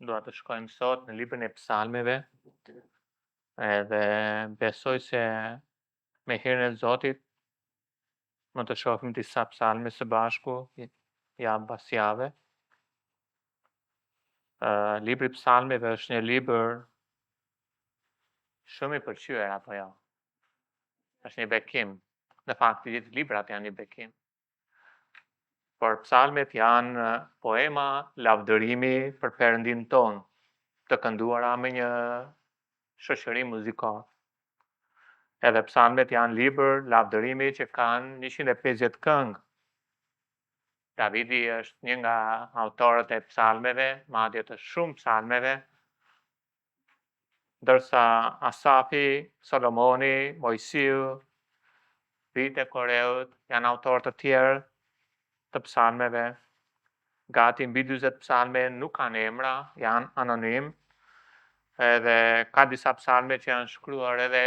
Dua të shkojmë sot në librin e psalmeve, edhe besoj se me hirën e Zotit më të shohim disa psalme së bashku, javë pas jave. Libri i psalmeve është një libër shumë i pëlqyer apo jo? Është një bekim. Në fakt, gjithë librat janë një bekim. Por psalmet janë poema lavdërimi për Perëndin ton, të kënduara me një shoqëri muzikore. Edhe psalmet janë libër lavdërimi që kanë 150 këngë. Davidi është një nga autorët e psalmeve, madje të shumë psalmeve, ndërsa Asafi, Solomoni, Mojsiu, Vite Koreut janë autorë të tjerë të psalmeve. Gati mbi 40 psalme nuk kanë emra, janë anonim, edhe ka disa psalme që janë shkruar edhe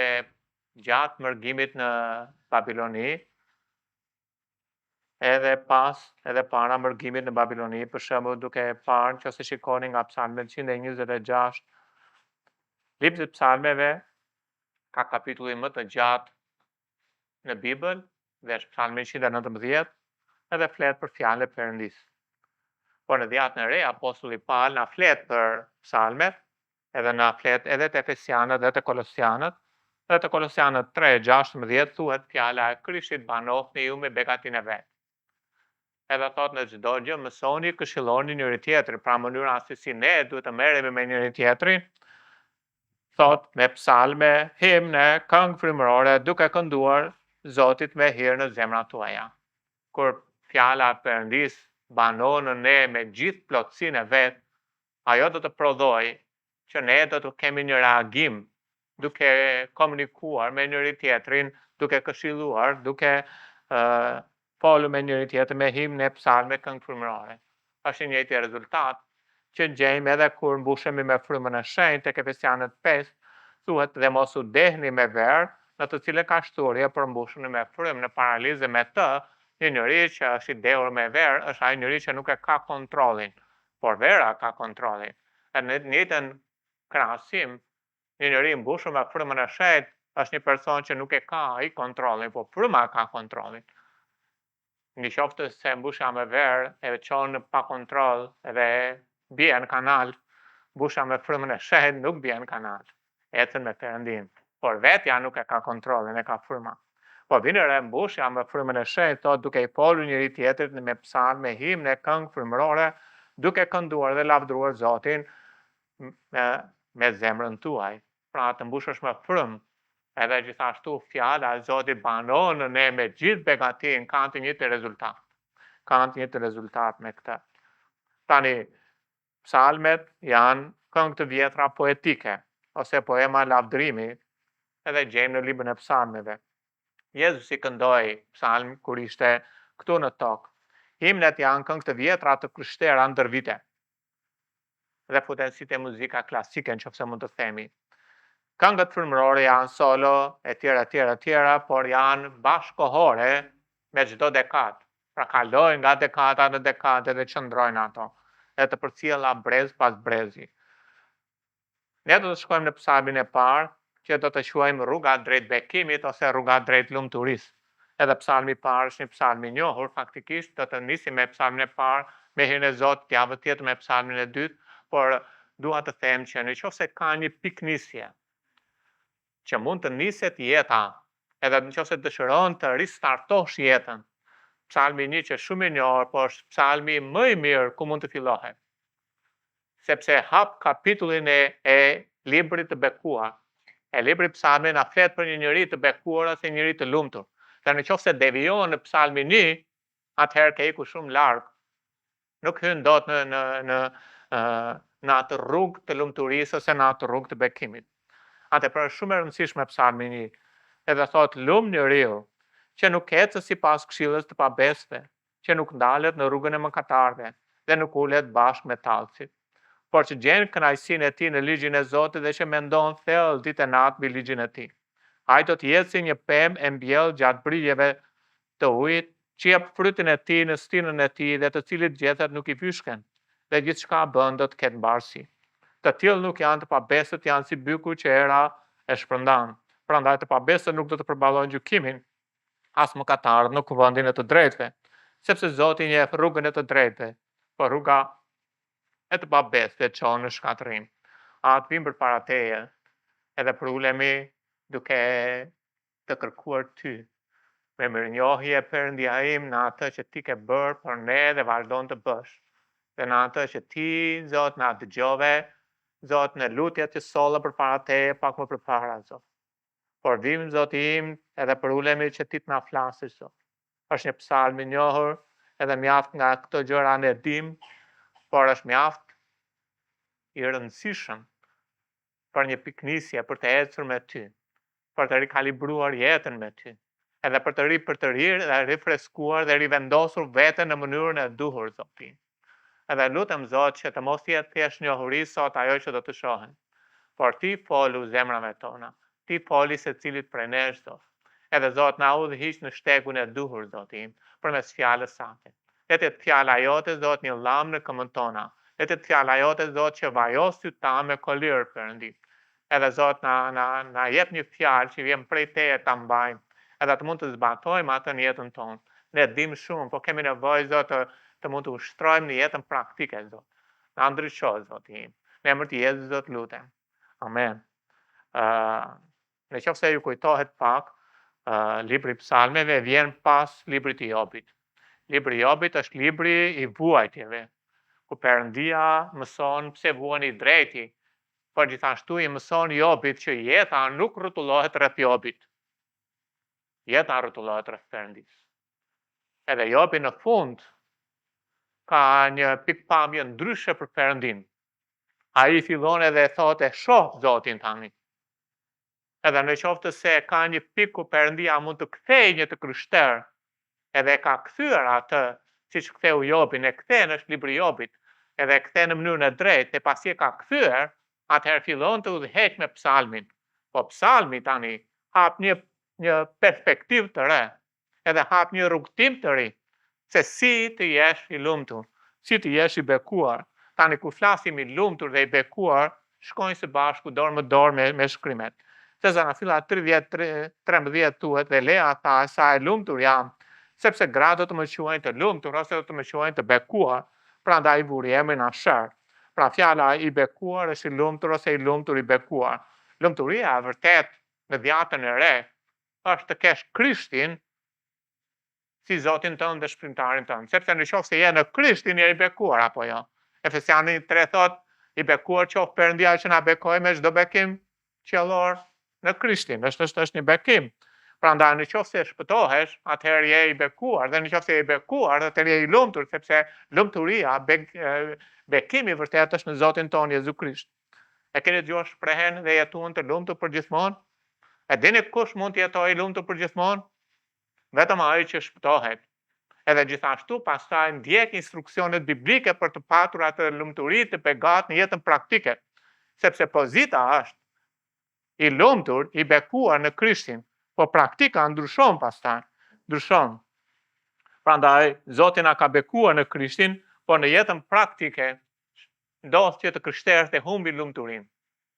gjatë mërgimit në Babiloni, edhe para mërgimit në Babiloni, për shembull duke parë nëse shikoni nga psalmet 126, libri i psalmeve ka kapitulli më të gjatë në Bibël, dhe është psalmi 119, edhe flet për fjalën e Perëndis. Por në Dhjetën e Re, apostulli Paul na flet për psalmet, edhe na flet edhe të Efesianët dhe të Kolosianët, dhe të Kolosianët 3:16 thuhet fjala e Krishtit banohni ju me begatin e vet. Edhe thot në çdo gjë mësoni, këshilloni njëri tjetrin, pra mënyra se si ne duhet të merremi me njëri tjetrin, thot me psalme, himne, këngë frymërore, duke kënduar Zotit me hir në zemrat tuaja. Kur fjala e Perëndis banon në ne me gjithë plotësinë e vet, ajo do të prodhoj që ne do të kemi një reagim duke komunikuar me njëri tjetrin, duke këshilluar, duke folur me njëri tjetrin me himne, psalme, këngë frymërore. Është një njëjti rezultat që gjejmë edhe kur mbushemi me frymën e shenjtë tek Efesianët 5, thuhet dhe mos u dehni me verë, në të cilën ka shturje për mbushuni me frymë, në paralizë me të, një njeri që është i dehur me verë, është ai njeri që nuk e ka kontrollin, por vera ka kontrollin. E në të njëjtën krahasim, një njeri mbushur me frymën e shenjtë është një person që nuk e ka ai kontrollin, por fryma ka kontrollin. Në qoftë se mbushja me verë e çon pa kontroll edhe bie në kanal, mbushja me frymën e shenjtë nuk bie në kanal, ecën me Perëndin, por vetja nuk e ka kontrollin, e ka fryma. Po vjen re mbushja me frymën e shenjtë, thot duke i folur njëri tjetrit me psalm, me himne, këngë frymërore, duke kënduar dhe lavdruar Zotin me zemrën tuaj. Pra të mbushësh me frymë, edhe gjithashtu fjala e Zotit banon në ne me gjithë begatin, kanë të njëjtë rezultat. Kanë të njëjtë rezultat me këtë. Tani, psalmet janë këngë të vjetra poetike, ose poema lavdërimi, edhe gjejmë në librin e psalmeve. Jezusi këndoi psalm kur ishte këtu në tokë. Himnet janë këngë të vjetra të krishterë ndër vite. Dhe futen si te muzika klasike, nëse mund të themi. Këngët frymërore janë solo, e tjera, por janë bashkohore me çdo dekadë. Pra kalojnë nga dekada në dekadë dhe qëndrojnë ato, e të përcjella brez pas brezi. Ne do të shkojmë në psalmin e parë, që do të quajmë rruga drejt bekimit ose rruga drejt lumturisë. Edhe psalmi i parë është një psalm i njohur, faktikisht do të nisim me psalmin e parë, me hirën e Zotit, javën tjetër me psalmin e dytë, por dua të them që nëse ka një piknisje që mund të niset jeta, edhe nëse dëshiron të ristartosh jetën, psalmi 1 që është shumë i njohur, por është psalmi më i mirë ku mund të fillohet. Sepse hap kapitullin e librit të bekuar. E libri psalmi na flet për një njeri të bekuar ose një njeri të lumtur. Dhe nëse devijon në psalmin 1, atëherë ke ikur shumë larg. Nuk hyn dot në atë rrugë të lumturisë ose në atë rrugë të bekimit. Atë për shumë e rëndësishme psalmi 1. Edhe thot lum njeriu që nuk ecë sipas këshillës të pabesëve, që nuk ndalet në rrugën e mëkatarëve dhe nuk ulet bashkë me tallësit, por që gjen kënaqësinë e tij në ligjin e Zotit dhe që mendon thellë ditë e natë mbi ligjin e tij. Ai do të jetë si një pemë e mbjellë gjatë brijeve të ujit, që jep frytin e tij në stinën e tij dhe të cilit gjethet nuk i pyshken, dhe gjithçka bën do të ketë mbarësi. Të tillë nuk janë të pabesët, janë si byku që era e shpërndan. Prandaj të pabesët nuk do të përballojnë gjykimin as mëkatarët në kuvendin e të drejtëve, sepse Zoti njeh rrugën e të drejtëve, por rruga e të pabesëve çon në shkatërrim. Atë vim përpara teje, edhe për ulemi duke të kërkuar ty, me mirënjohje Perëndia im në atë që ti ke bërë për ne dhe vazhdon të bësh. Dhe në atë që ti, Zot, na dëgjove, Zot, në lutjet që solla përpara teje pak më përpara, Zot. Por vim, Zoti im, edhe për ulemi që ti të na flasësh, Zot. Është një psalm i njohur, edhe mjaft nga këto gjëra ne dim, por është mjaft i rëndësishëm për një piknisje, për të ecur me ty, për të rikalibruar jetën me ty, edhe për të rifreskuar dhe rivendosur veten në mënyrën e duhur, Zoti. Edhe lutem, Zot, që të mos jetë thjesht njohuri sot ajo që do të shohen, por ti folu zemrave tona, ti foli secilit prej nesh, Zot. Edhe Zot na udhëhiq në shtegun e duhur, Zoti im, përmes fjalës sate. Le të jetë fjala jote, Zot, një llam në këmbën tona. Le të jetë fjala jote, Zot, që vajos ty ta me kolir, Perëndi. Edhe Zot na jep një fjalë që vjen prej teje ta mbajmë, edhe të mund të zbatojmë atë në jetën tonë. Ne dim shumë, po kemi nevojë, Zot, të mund të ushtrojmë në jetën praktike, Zot. Na ndryshoj, Zoti im. Në emër të Jezusit, Zot, lutem. Amen. Në qoftë se ju kujtohet pak, libri i Psalmeve vjen pas librit të Jobit. Libri i Jobit është libri i vuajtjeve, ku Perëndia mëson pse vuani drejti, por gjithashtu i mëson Jobit që jeta nuk rrotullohet rreth Jobit. Jeta rrotullohet rreth Perëndisë. Edhe Jobi në fund ka një pikpamje ndryshe për Perëndin. Ai fillon edhe thotë, shoh Zotin tani. Edhe në qoftë se ka një pikë ku Perëndia mund të kthejë një të krishter, edhe ka kthyer atë, siç ktheu Jobin, e kthen është libri i Jobit, edhe e kthen në mënyrën e drejtë, e pasi e ka kthyer, atëherë fillon të udhëheq me psalmin. Po psalmi tani hap një perspektivë të re, edhe hap një rrugtim të ri, se si të jesh i lumtur, si të jesh i bekuar. Tani kur flasim i lumtur dhe i bekuar, shkojnë së bashku dorë më dorë me shkrimet. Seza na filla 13 thuhet dhe Lea tha, sa e lumtur jam, sepse gra do të më quajnë të lumtur ose do të më quajnë të bekuar, prandaj vuri emrin Asher. Pra fjala i bekuar është i lumtur ose i lumtur i bekuar. Lumturia e vërtet në dhjatën e re është të kesh Krishtin si Zotin tënd dhe shpërndarin tënd, sepse në qoftë se je në Krishtin je i bekuar apo jo. Efesiani 3 thot, i bekuar qoftë Perëndia që na bekoi me çdo bekim qiellor në Krishtin, është një bekim. Prandaj në qoftë se shpëtohesh, atëherë je i bekuar, dhe në qoftë se je i bekuar, atëherë je i lumtur, sepse lumturia, bekimi vërtet është në Zotin tonë Jezu Krisht. E keni dëgjuar shprehen dhe jetuan të lumtur për gjithmonë? E dini kush mund të jetojë i lumtur për gjithmonë? Vetëm ai që shpëtohet. Edhe gjithashtu pastaj ndjek instruksionet biblike për të patur atë lumturi të begat në jetën praktike, sepse pozita është i lumtur, i bekuar në Krishtin, po praktika ndryshon pastaj, ndryshon. Prandaj Zoti na ka bekuar në Krishtin, por në jetën praktike ndodh që të krishterët e humbin lumturinë,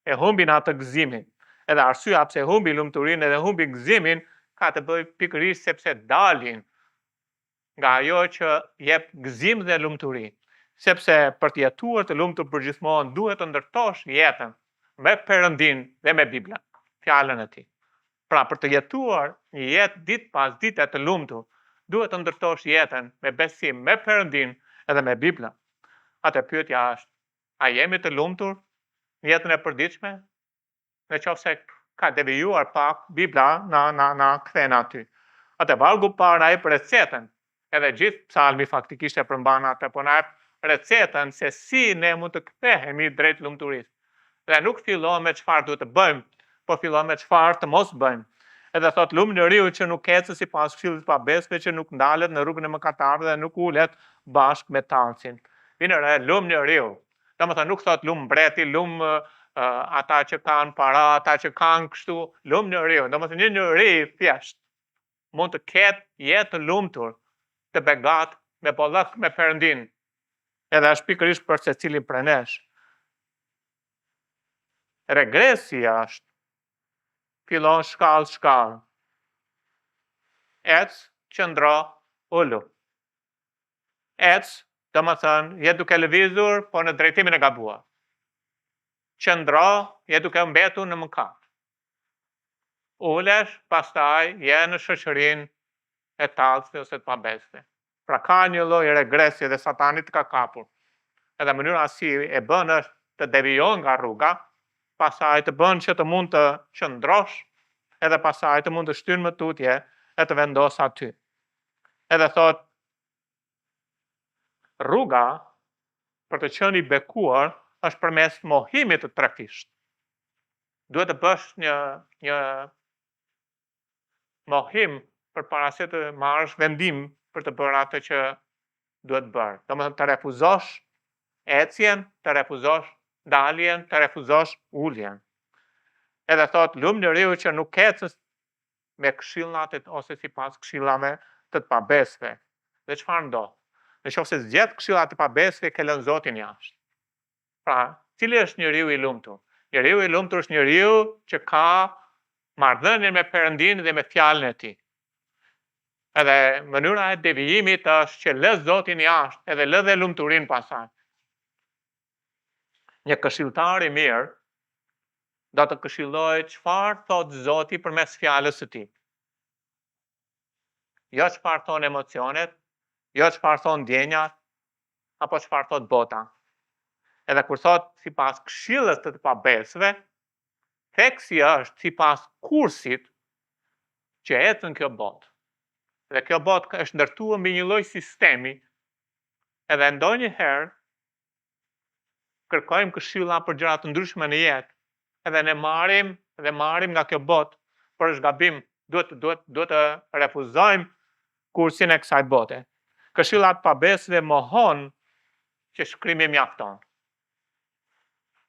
e humbin atë gëzimin. Edhe arsyeja pse humbi lumturinë edhe humbi gëzimin ka të bëjë pikërisht sepse dalin nga ajo që jep gëzim dhe lumturi. Sepse për të jetuar të lumtur përgjithmonë duhet të ndërtosh jetën me Perëndin dhe me Biblën, fjalën e tij. Pra për të jetuar një jetë ditë pas dite të lumtur, duhet të ndërtosh jetën me besim me Perëndin edhe me Biblën. Atë pyetja është, a jemi të lumtur në jetën e përditshme? Në qoftë se ka devijuar pak, Bibla na kthen aty. Atë vargu parë ai për recetën, edhe gjithë psalmi faktikisht e përmban atë, po na jep recetën se si ne mund të kthehemi drejt lumturisë. Dhe nuk fillon me çfarë duhet të bëjmë, po fillon me çfarë të mos bëjmë. Edhe thot lumturiu që nuk ecë sipas këshillit të pabesëve, që nuk ndalet në rrugën e mëkatarëve dhe nuk ulet bashkë me tancin. Vinë re lumturiu. Domethënë nuk thot lum mbreti, lum ata që kanë para, ata që kanë kështu, lumturiu. Domethënë një njeri thjesht mund të ketë jetë të lumtur, të begat, me bollëk me Perëndin. Edhe është pikërisht për secilin prej nesh. Regresi është, fillon shkallë. Ec, qëndro, ullu. Ec, do më thënë, je duke lëvizur, po në drejtimin e gabuar. Qëndro, je duke mbetur në mëkat. Ulesh, pastaj, je në shoqërinë e tallësve ose të pabesve. Pra ka një lloj regresi dhe Satani të ka kapur. Edhe mënyra si e bën është të devijon nga rruga, pastaj të bën që të mund të qëndrosh, edhe pastaj të mund të shtyn më tutje e të vendos aty. Edhe thot, rruga për të qenë i bekuar është përmes mohimit të trefisht. Duhet të bësh një mohim përpara se të marrësh vendim për të bërë atë që duhet bërë. Domethënë të refuzosh ecjen, të refuzosh daljen, të refuzosh uljen. Edhe thot, lumë njeriu që nuk ecës me këshillat ose sipas këshillave të pabesve. Dhe çfarë ndodh? Nëse zgjedh këshillat të pabesve, ke lënë Zotin jashtë. Pra, cili është njeriu i lumtur? Njeriu i lumtur është njeriu që ka marrëdhënie me Perëndin dhe me fjalën e tij. Edhe mënyra e devijimit është që lë Zotin jashtë edhe lë dhe lumturinë pasaj. Një këshilltar i mirë do të këshillojë çfarë thot Zoti përmes fjalës së tij. Jo çfarë thon emocionet, jo çfarë thon ndjenjat, apo çfarë thot bota. Edhe kur thot sipas këshillës të pabesve, theksi është sipas kursit që ecën kjo botë. Dhe kjo botë është ndërtuar mbi një lloj sistemi, edhe ndonjëherë kërkojmë këshilla për gjëra të ndryshme në jetë, edhe ne marrim nga kjo botë, por është gabim, duhet të refuzojmë kursin e kësaj bote. Këshillat pabesve mohon që shkrimi mjafton.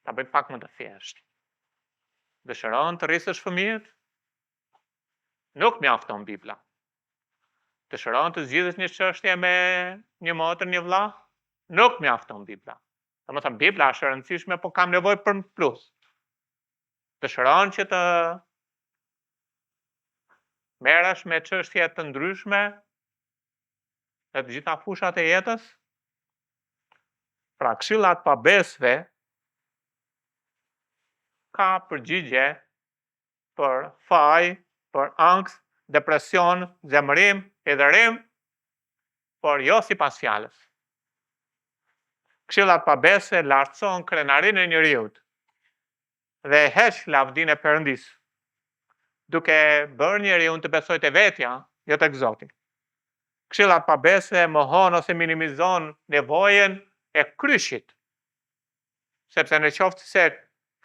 Ta bëj pak më të thjeshtë. Dëshiron të rrisësh fëmijët? Nuk mjafton Bibla. Dëshiron të zgjidhësh një çështje me një motër, një vëlla? Nuk mjafton Bibla. Domethënë Bibla është e rëndësishme, por kam nevojë për plus. Dëshiron që të merresh me çështje të ndryshme në të gjitha fushat e jetës? Pra këshillat pabesve ka përgjigje për faj, për angst, depresion, zemërim, edhërim, por jo sipas fjalës. Këshillat pabesve lartëson krenarinë e njeriut dhe heq lavdinë e Perëndis, duke bërë njeriun të besojë te vetja, jo tek Zoti. Këshillat pabesve mohon ose minimizon nevojën e kryqit, sepse në qoftë se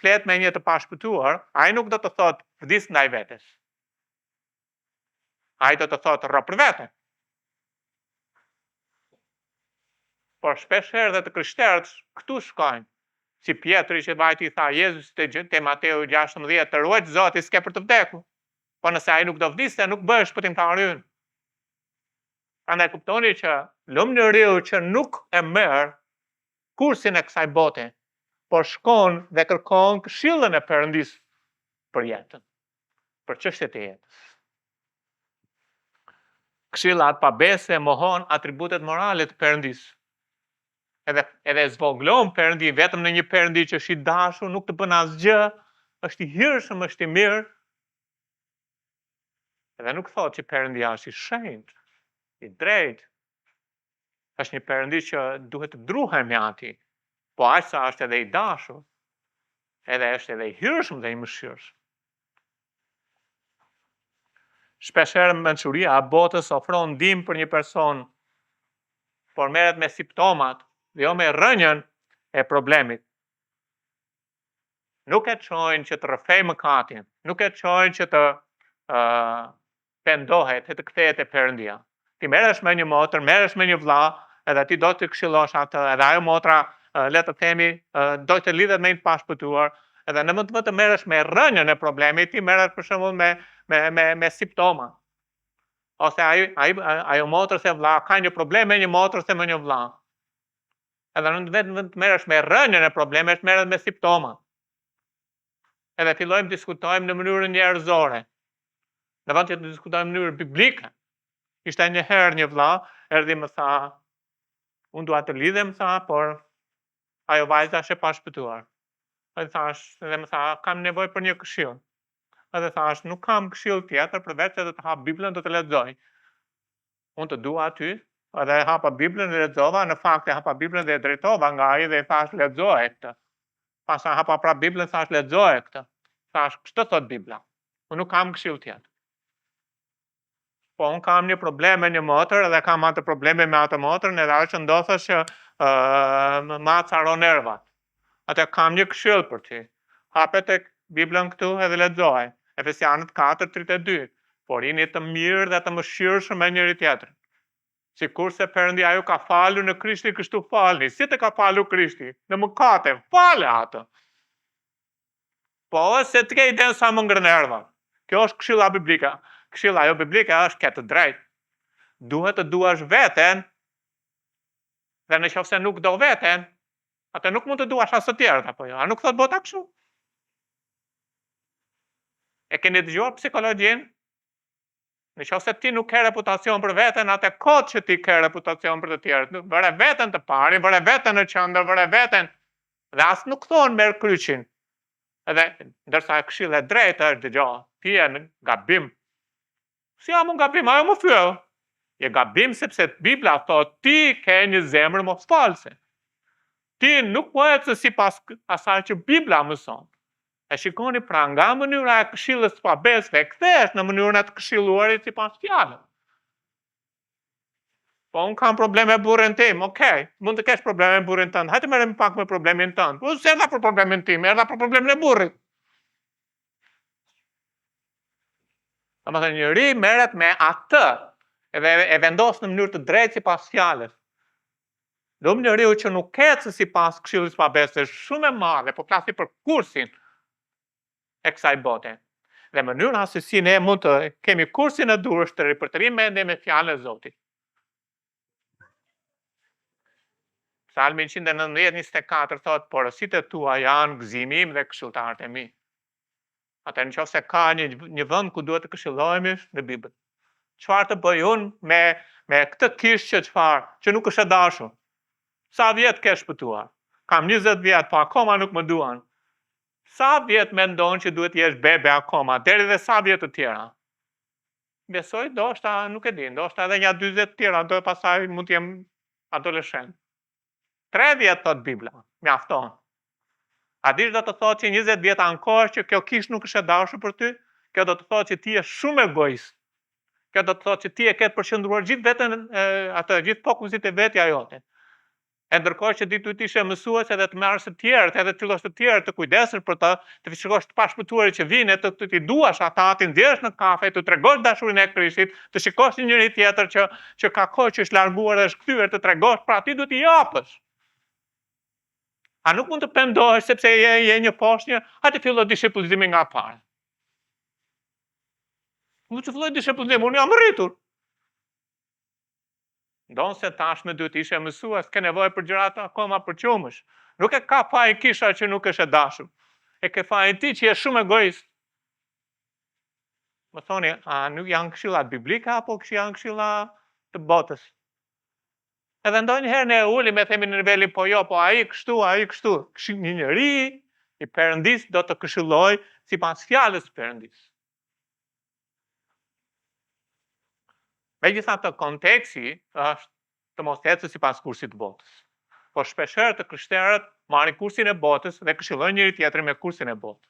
flet me një të pashpëtuar, ai nuk do të thotë vdis ndaj vetes. Ai do të thotë rro për vete. Por shpesh herë dhe të krishterët këtu shkojnë. Si Pietri që vajti tha Jezus te Mateu 16, të ruaj Zoti s'ke për të vdekur. Po nëse ai nuk do vdiste, nuk bëhesh shpëtimtar i ynë. Prandaj kuptoni që lumë njeriu që nuk e merr kursin e kësaj bote, por shkon dhe kërkon këshillën e Perëndis për jetën, për çështjet e jetës. Këshillat pabesve mohon atributet morale të Perëndis. Edhe zvoglon Perëndin vetëm në një Perëndi që është i dashur, nuk të bën asgjë, është i hirshëm, është i mirë. Edhe nuk thotë që Perëndia është i shenjtë, i drejtë. Është një Perëndi që duhet të druhemi atij, po aq sa është edhe i dashur, edhe është edhe i hirshëm dhe i mëshirshëm. Shpeshherë mençuria e botës ofron ndihmë për një person, por merret me simptomat dhe jo me rrënjën e problemit. Nuk e çojnë që të rrëfej mëkatin, nuk e çojnë që të pendohet e të kthehet te Perëndia. Ti merresh me një motër, merresh me një vëlla, edhe ti do të këshillosh atë, edhe ajo motra, le të themi, do të lidhet me një të pashpëtuar, edhe në më të merresh me rrënjën e problemit, ti merresh për shembull me simptoma. Ose ajo motrë se vëlla ka një problem me një motrë se me një vëlla. Edhe në vetëm të merresh me rrënjën e problemit, merret me simptoma. edhe fillojmë diskutojmë në mënyrën njerëzore. Në vend që të diskutojmë në mënyrë biblike. Ishte një herë një vlla, erdhi më tha, unë dua të lidhem, tha, por ajo vajza është e pashpëtuar. Edhe thash, edhe më tha, kam nevojë për një këshill. Edhe thash, nuk kam këshill tjetër përveç se të hap Biblën do të lexoj. Unë të dua aty, edhe hapa Biblën dhe lexova, në fakt e hapa Biblën dhe e drejtova nga ai dhe i thash lexoje këtë. Pastaj hapa prap Biblën, thash lexoje këtë. Thash, ç'të thot Bibla? Unë nuk kam këshill tjetër. Po unë kam një problem me një motër edhe kam atë probleme me atë motërën edhe ajo që ndodhesh ma caron nervat. Atë kam një këshill për ti. Hape tek Biblën këtu edhe lexoje. Efesianët 4:32. Por jeni të mirë dhe të mëshirshëm me njëri tjetrin. Sikurse Perëndia ju ka falur në Krishtin, kështu falni. Si të ka falur Krishti? Në mëkate, fale atë. Po se të ke iden sa më ngërë nervat. Kjo është këshilla biblike. Këshilla jo biblike është ke të drejtë. Duhet të duash veten, dhe në qoftë se nuk do veten, atë nuk mund të duash as të tjerët apo jo. A nuk thot bota kështu? E keni dëgjuar psikologjin? Në qoftë se ti nuk ke reputacion për veten, atë kot që ti ke reputacion për të tjerët. Vëre veten të pari, vëre veten në qendër, vëre veten. Dhe as nuk thonë merr kryqin. Edhe ndërsa këshilla e drejtë është dëgjoj, ti je në gabim. Si jam unë gabim? Ajo më fyll. Je gabim sepse Bibla thot ti ke një zemër mos false. Ti nuk po ecë sipas asaj që Bibla mëson. E shikoni pra nga mënyra e këshillës pa besve, kthehesh në mënyrën e të këshilluarit sipas fjalës. Po unë kam probleme me burrin tim, okej, mund të kesh probleme me burrin tënd. Hajde merrem pak me problemin tënd. Po s'erdha për problemin tim, erdha për problemin e burrit. Domethënë njëri merret me atë edhe e vendos në mënyrë të drejtë sipas fjalës. Do njeriu që nuk ecë sipas këshillës pa besë është shumë e madhe, po flasi për kursin e kësaj bote. Dhe mënyra se si ne mund të kemi kursin e dur është të ripërtërim mendje me fjalën e Zotit. Psalmi 119:24 thot, porositë tua janë gëzimi im dhe këshilltarët e mi. Atë në qoftë se ka një vend ku duhet të këshillohemi në Bibël. Çfarë të bëj unë me këtë kishë që nuk është e dashur? Sa vjet ke shpëtuar? Kam 20 vjet, po akoma nuk më duan. Sa vjet mendon që duhet jesh bebe akoma, deri dhe sa vjet të tjera? Besoj, ndoshta nuk e di, ndoshta edhe një 40 të tjera, do pastaj mund të jem adoleshent. 3 vjet thot Bibla, mjafton. A dish do të thotë që 20 vjet ankohesh që kjo kishë nuk është e dashur për ty? Kjo do të thotë që ti je shumë egoist. Kjo do të thotë që ti e ke përqendruar gjithë veten gjithë fokusit e vetja jote. E ndërkohë që ti ishe mësues edhe të marrësh të tjerët, edhe të fillosh të tjerët të kujdesesh për të shikosh të pashpëtuarit që vinë, të ti duash ata, ti nxjerrësh në kafe, të tregosh dashurinë e Krishtit, të shikosh njëri tjetër që ka kohë që është larguar dhe është kthyer, të tregosh, pra ti duhet i japësh. A nuk mund të pendohesh sepse je një poshtje, hajde fillo dishepullizimi nga parë. Nuk të filloj dishepullizimi, unë jam rritur. Ndonë se tashme duhet ishe mësues, ke nevojë për gjërat akoma për qumësh. Nuk e ka fajin kisha që nuk është e dashur. E ke fajin ti që je shumë egoist. Më thoni, a nuk janë këshillat biblike apo janë këshilla të botës? Edhe ndonjëherë ne ulim e themi në nivelin po jo, po ai kështu. Një njeri i Perëndis do të këshilloj sipas fjalës së Perëndis. Megjithatë, konteksti është të mos ecë sipas kursit të botës. Po shpeshherë të krishterët marrin kursin e botës dhe këshillojnë njëri tjetrin me kursin e botës.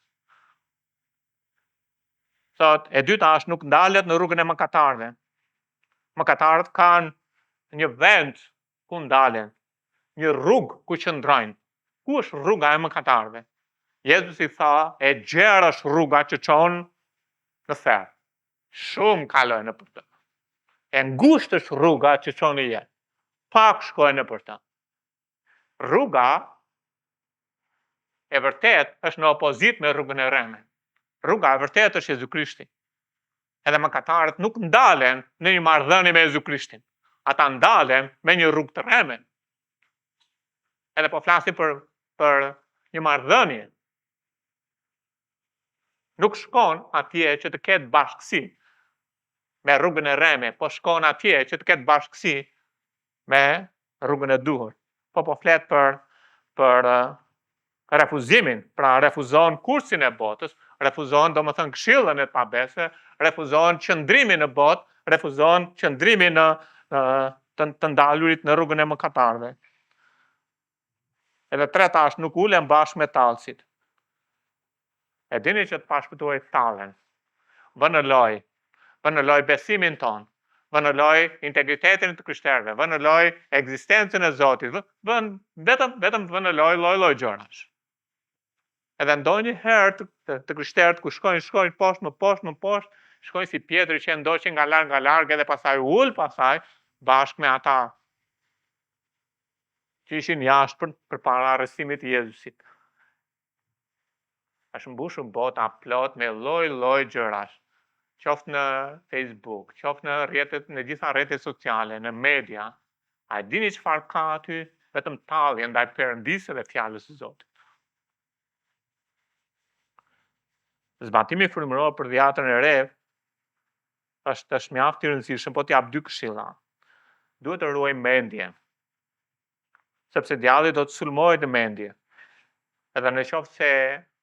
Thot, e dyta është nuk ndalet në rrugën e mëkatarëve. Mëkatarët kanë një vend ku ndalen, një rrugë ku qëndrojnë. Ku është rruga e mëkatarëve? Jezusi tha, e gjerë është rruga që çon në ferr. Shumë kalojnë nëpër të. E ngushtë është rruga që çon në jetë. Pak shkojnë nëpër të. Rruga e vërtet është në opozit me rrugën e rreme. Rruga e vërtet është Jezu Krishti. Edhe mëkatarët nuk ndalen në një marrëdhënie me Jezu Krishtin. Ata ndalen me një rrugë të rreme. Edhe po flasim për një marrëdhënie. nuk shkon atje që të ketë bashkësi me rrugën e rreme, po shkon atje që të ketë bashkësi me rrugën e duhur. Po flet për refuzimin, pra refuzon kursin e botës, refuzon domethënë këshillën e pabesëve, refuzon qëndrimin në botë, refuzon qëndrimin në të ndalurit në rrugën e mëkatarëve. Edhe treta është nuk ulen bashkë me tallësit. E dini që të pashpëtuaj tallën. Vën në loj besimin ton, vën në loj integritetin të krishterëve, vën në loj ekzistencën e Zotit, vetëm vën në loj gjërash. Edhe ndonjë herë të krishterët ku shkojnë poshtë më poshtë, shkojnë si Pjetri që ndoqin nga larg edhe pasaj ul pasaj bashkë me ata që ishin jashtë përpara arrestimit të Jezusit. Është mbushur bota plot me lloj gjërash, qoftë në Facebook, qoftë në gjitha rrjetet sociale, në media. A dini çfarë ka aty? Vetëm tallje ndaj Perëndisë dhe fjalës së Zotit. Zbatimi frymëror për dhjetën e re është mjaft i rëndësishëm, po t'jap 2 këshilla. Duhet të ruajmë mendje, sepse djalli do të sulmohet në mendje. Edhe në qoftë se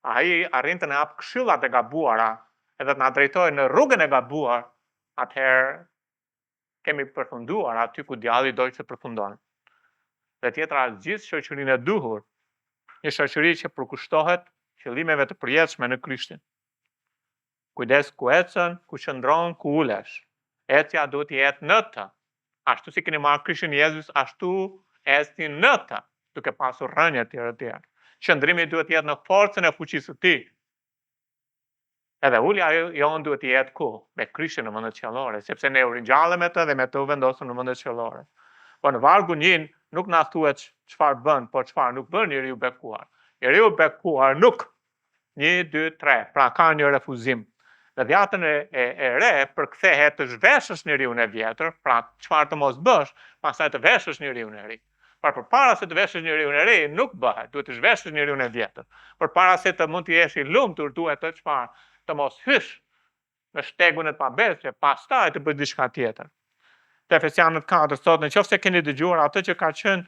ai arrin të na jap këshillat e gabuara, edhe të na drejtojë në rrugën e gabuar, atëherë kemi përfunduar aty ku djalli do të përfundon. Dhe tjetra është gjithë shoqërinë e duhur, një shoqëri që përkushtohet qëllimeve të përjetshme në Krishtin. Kujdes ku ecën, ku qëndron, ku ulesh. Ecja duhet të jetë në të. Ashtu si keni marrë Krishtin Jezus, ashtu ecni në të, duke pasur rënje të tjera. Qëndrimi duhet të jetë në forcën e fuqisë së Tij. Edhe ulja jon duhet të jetë ku? Me Krishtin në vendet qiellore, sepse ne u ringjallëm me të dhe me të u vendosëm në vendet qiellore. Po në vargun 1 nuk na thuhet çfarë bën, po çfarë nuk bën njeriu bekuar. Njeriu bekuar nuk 1, 2, 3, pra ka një refuzim. Në dhjetën e re përkthehet të zhveshësh njeriu e vjetër, pra çfarë të mos bësh, pastaj të veshësh njeriu e ri. Por përpara se të veshësh njeriu e ri, nuk bëhet, duhet të zhveshësh njeriu e vjetër. Përpara se të mund të jesh i lumtur, duhet të çfarë? Të mos hysh në shtegun e pabesëve, pastaj të bësh diçka tjetër. Te Efesianët 4 thotë, nëse keni dëgjuar atë që ka qenë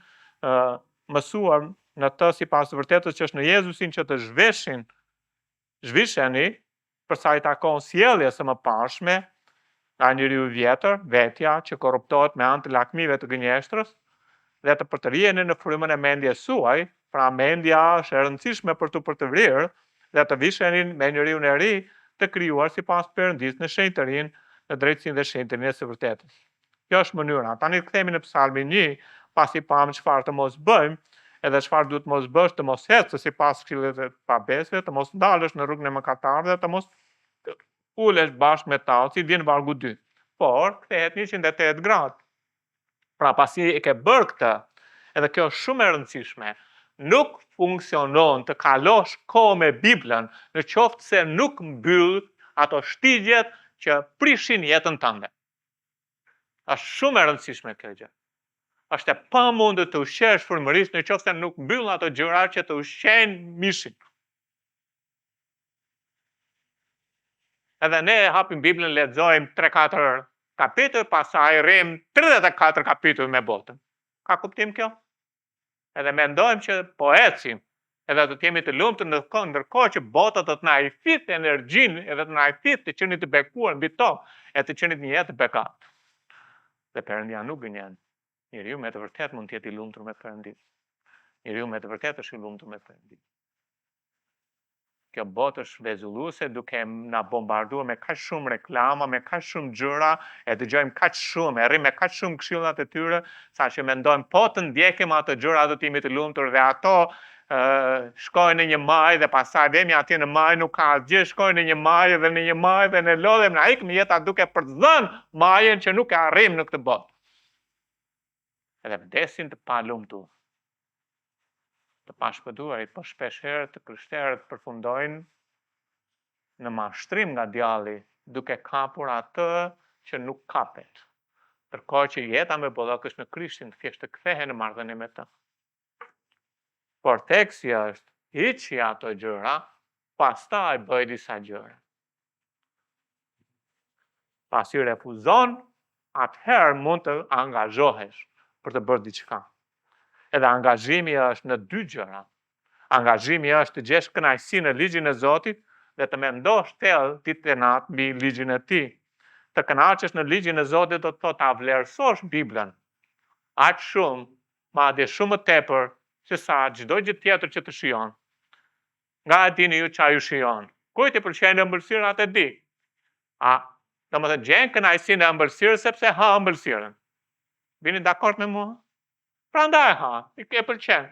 mësuar në të sipas vërtetës që është në Jezusin, që të zhvisheni për sa i takon sjelljes së mëparshme, nga njeriu i vjetër, vetja që korruptohet me anë të lakmive të gënjeshtrës, dhe të përtërijeni në frymën e mendjes suaj, pra mendja është e rëndësishme për të vrirë, dhe të visheni me njeriu e ri të krijuar sipas Perëndisë në shenjtërinë, në drejtësinë dhe shenjtërinë së vërtetës. Kjo është mënyra. Tani kthehemi në Psalmin 1, pasi pam çfarë të mos bëjmë, edhe çfarë duhet mos bësh, të mos ecësh sipas këshillit të pabesëve, të mos dalësh në rrugën e mëkatarëve, të mos ulesh bashkë me tallësit, vjen vargu 2. Por kthehet 180 gradë. Pra pasi e ke bërë këtë, edhe kjo është shumë e rëndësishme, nuk funksionon të kalosh kohë me Biblën, në qoftë se nuk mbyll ato shtigjet që prishin jetën tënde. Është shumë e rëndësishme kjo gjë. Është e pamundur të ushqesh frymërisht në qoftë se nuk mbyll ato gjëra që të ushqejnë mishin. Edhe ne hapim Biblën, lexojmë 3-4 kapitull, pastaj rrim 34 kapitull me botën. Ka kuptim kjo? Edhe mendojmë që po ecim, edhe do të jemi të lumtur ndërkohë që bota do të na i fitë energjinë, edhe të na i fitë të qenit të bekuar mbi tokë, e të qenit një jetë bekat. Dhe Perëndia nuk gënjen. Njeriu me të vërtetë mund të jetë i lumtur me Perëndin. Njeriu me të vërtetë është i lumtur me Perëndin. Kjo botë është vezulluese, duke na bombarduar me kaq shumë reklama, me kaq shumë gjëra, e dëgjojmë kaq shumë, e rrim me kaq shumë këshillat e tyre, saqë mendojmë po të ndjekim ato gjëra do të jemi të lumtur, dhe ato shkojnë në një maj dhe pastaj vemi atje në maj, nuk ka asgjë, shkojnë në një maj dhe ne lodhem na ikëm jeta duke përzdhën majën që nuk e arrim në këtë botë. Edhe vdesin të palumtur, të pashpëtuarit, po shpesh herë të krishterët përfundojnë në mashtrim nga djalli, duke kapur atë që nuk kapet. Ndërkohë që jeta me bollok është në Krishtin, thjesht të kthehen në marrëdhënie me të. Por teksti është hiqi ato gjëra, pastaj bëj disa gjëra. Pasi refuzon, atëherë mund të angazhohesh për të bërë diçka. Edhe angazhimi është në dy gjëra. Angazhimi është të gjesh kënaqësi në ligjin e Zotit dhe të mendosh thellë ditë e natë mbi ligjin e Tij. Të kënaqesh në ligjin e Zotit do të thotë ta vlerësosh Biblën. Aq shumë, madje shumë më tepër se sa çdo gjë tjetër që të shijon. Nga e dini ju çfarë ju shijon? Kujt i pëlqen ëmbëlsira atë di. Domethënë gjen kënaqësinë e ëmbëlsirës sepse ha ëmbëlsirën. Vini dakord me mua? Prandaj ha, i ke pëlqen.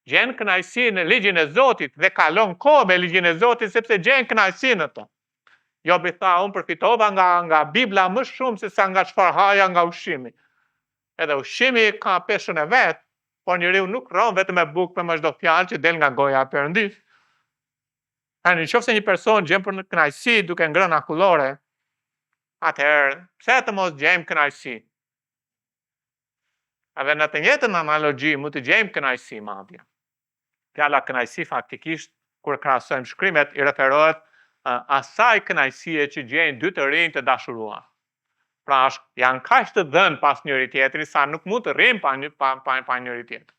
Gjen kënaqësinë në ligjin e Zotit dhe kalon kohë me ligjin e Zotit sepse gjen kënaqësinë atë. Jobi tha, unë përfitova nga Bibla më shumë se sa nga çfarë haja nga ushqimi. Edhe ushqimi ka peshën e vet, por njeriu nuk rron vetëm me bukë me çdo fjalë që del nga goja e Perëndis. Nëse një person gjen për kënaqësi duke ngrënë akullore, atëherë pse të mos gjejmë kënaqësi? Edhe në të njëjtën analogji mund të gjejmë kënaqësi madje. Fjala kënaqësi faktikisht kur krahasojmë shkrimet i referohet asaj kënaqësie që gjejnë dy të rinj të dashuruar. Pra janë kaq të dhënë pas njëri tjetrit sa nuk mund të rrinë pa njëri tjetrin.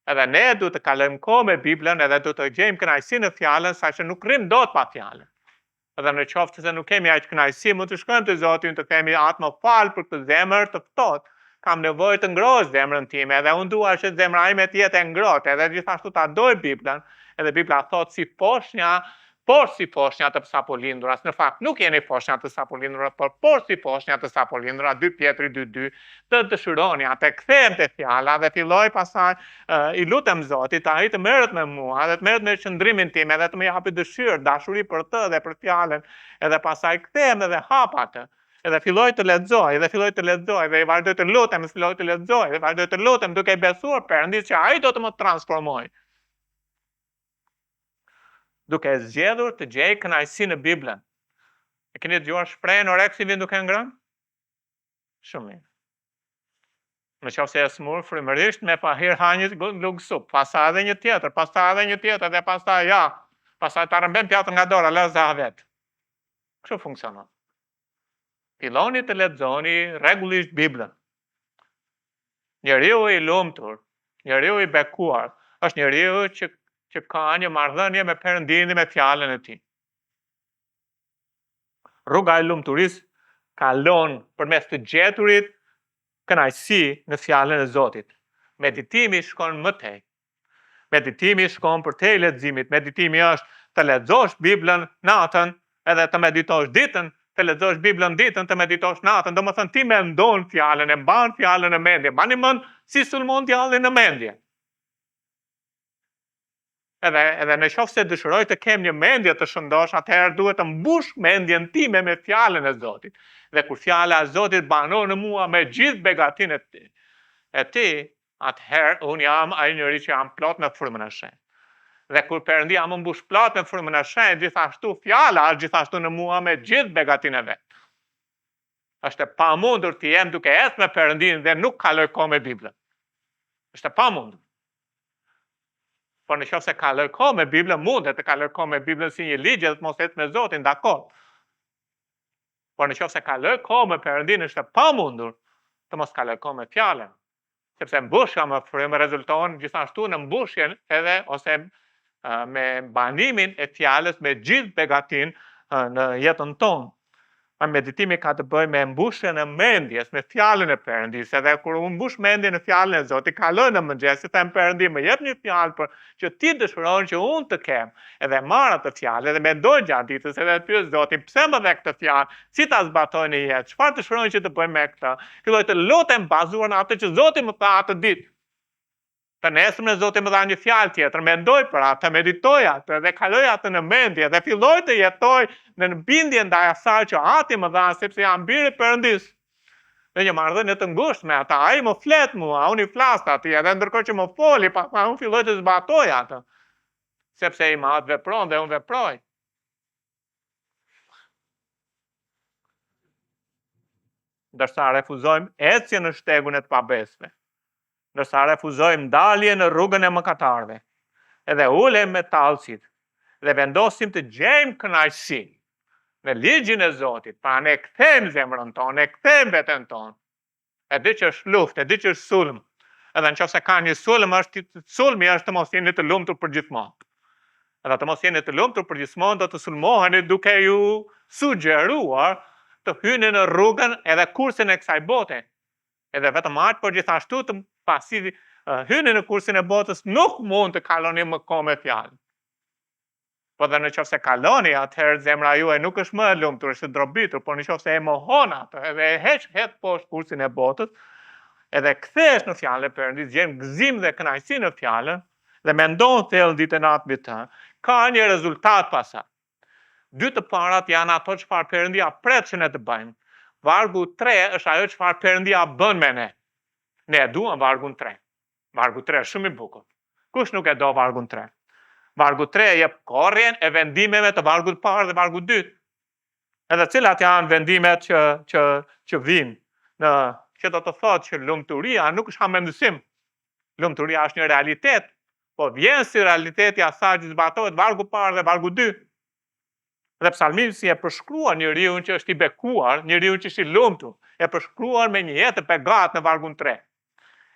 Edhe ne duhet të kalojmë kohë me Biblën edhe duhet të gjejmë kënaqësi në fjalën saqë nuk rrim dot pa fjalën. Edhe në qoftë se nuk kemi aq kënaqësi, mund të shkojmë te Zoti të themi atë më fal për këtë zemër të ftohtë. Kam nevojë të ngrohësh zemrën time, edhe unë dua që zemra ime të jetë e ngrohtë, edhe gjithashtu ta doj Biblën, edhe Bibla thotë si foshnja, por si foshnja të sapolinduras. Në fakt nuk jeni foshnja të sapolinduras, por si foshnja të sapolinduras, 2 Pjetri 2:2, të dëshironi, atë kthehem te fjala dhe filloj pastaj i lutem Zotit, ai të merret me mua, dhe të merret me qëndrimin tim, edhe të më japë dëshirë, dashuri për të dhe për fjalën, edhe pastaj kthehem edhe hap atë. Edhe filloj të lexoj, dhe vazhdoj të lutem, dhe vazhdoj të lutem duke besuar Perëndis që ai do të më transformojë. Duke zgjedhur të gjej kënaqësi në Biblën. E keni dëgjuar shprehjen oreksi vjen duke ngrënë? Shumë mirë. Në qoftë se e smur frymërisht me pa hir ha një lugë supë, pastaj edhe një tjetër, dhe pastaj pastaj ta rëmben pjatën nga dora, lë za vet. Kështu funksionon. Filloni të lexoni rregullisht Biblën. Njeriu i lumtur, njeriu i bekuar, është njeriu që ka një marrëdhënie me Perëndin dhe me fjalën e Tij. Rruga e lumturisë kalon përmes të gjeturit kënaqësi në fjalën e Zotit. Meditimi shkon më tej. Meditimi shkon përtej leximit. Meditimi është të lexosh Biblën natën edhe të meditosh ditën, të lexosh Biblën ditën, të meditosh natën. Domethënë ti mendon fjalën, e mban fjalën në mendje. Bani mend si sulmon djallin në mendje. Edhe në qoftë se dëshiroj të kem një mendje të shëndosh, atëherë duhet të mbush mendjen time me fjalën e Zotit. Dhe kur fjala e Zotit banon në mua me gjithë begatinë e Tij, atëherë unë jam ai njeri që jam plot me frymën e shenjtë. Dhe kur Perëndia më mbush plot me frymën e shenjtë, gjithashtu fjala është gjithashtu në mua me gjithë begatinë e vet. Është e pamundur të jem duke ecë me Perëndin dhe nuk kaloj kohë me Biblën. Është e pamundur. Por në qoftë se kaloj kohë me Biblën, mundet të kaloj kohë me Biblën si një ligj dhe të mos ecë me Zotin, dakord. Por në qoftë se kaloj kohë me Perëndin, është e pamundur të mos kaloj kohë me fjalën. Sepse mbushja me frymë rezulton gjithashtu në mbushjen edhe ose me banimin e fjalës me gjithë begatinë në jetën tonë. Meditimi ka të bëjë me mbushjen e mendjes, me fjalën e Perëndis, edhe kur unë mbush mendjen në fjalën e Zotit, kaloj në mëngjes, them Perëndi, më jep një fjalë për që ti dëshiron që unë të kem, edhe marr atë fjalë, edhe mendoj gjatë ditës, edhe pyes Zotin, pse më dhe këtë fjalë, si ta zbatoj në jetë, çfarë dëshiron që të bëj me këtë? Filloj të lutem bazuar në atë që Zoti më tha atë ditë. Të nesërmë në Zoti më dha një fjalë tjetër, mendoj për atë, meditoj atë, dhe kaloj atë në mendje, dhe filloj të jetoj në bindje ndaj asaj që Ati më dha, sepse jam biri i Perëndis. Dhe një marrëdhënie të ngushtë me ata, ai më flet mua, unë i flas atij, edhe ndërkohë që më foli, unë filloj të zbatoj atë, sepse i madh vepron dhe unë veproj. Ndërsa refuzojmë ecjen në shtegun e të pabesëve. Ndërsa refuzojmë dalje në rrugën e mëkatarëve, edhe ulem me tallësit, dhe vendosim të gjejmë kënaqësi në ligjin e Zotit, pra ne kthejmë zemrën tonë, ne kthejmë veten tonë. E di që është luftë, e di që është sulm. Edhe nëse ka një sulm, sulmi është të mos jeni të lumtur përgjithmonë. Edhe të mos jeni të lumtur përgjithmonë, do të sulmoheni duke ju sugjeruar të hyni në rrugën edhe kursin e kësaj bote. Edhe vetëm atë, por gjithashtu të pasi hyni në kursin e botës, nuk mund të kaloni më kohë me fjalë. Po dhe nëse kaloni, atëherë zemra juaj nuk është më e lumtur, është drobitur, por nëse e mohon atë edhe e heq poshtë kursin e botës, edhe kthehesh në fjalën e Perëndis, gjen gëzim dhe kënaqësi në fjalën dhe mendon thellë ditën atë mbi të, ka një rezultat pasaj. Dy të parat janë ato çfarë Perëndia pret që ne të bëjmë. Vargu 3 është ajo çfarë Perëndia bën me ne. Ne e duam vargun 3. Vargu 3 është shumë i bukur. Kush nuk e do vargun 3? Vargu 3 jep korrjen e vendimeve të vargut parë dhe vargut 2. Edhe cilat janë vendimet që vinë në që do të thotë që lumturia nuk është hamendësim. Lumturia është një realitet, po vjen si realiteti asaj që zbatohet vargu parë dhe vargu 2. Dhe psalmisti e përshkruar njeriu që është i bekuar, njeriu që është i lumtur, e përshkruar me një jetë të pegat në vargun 3.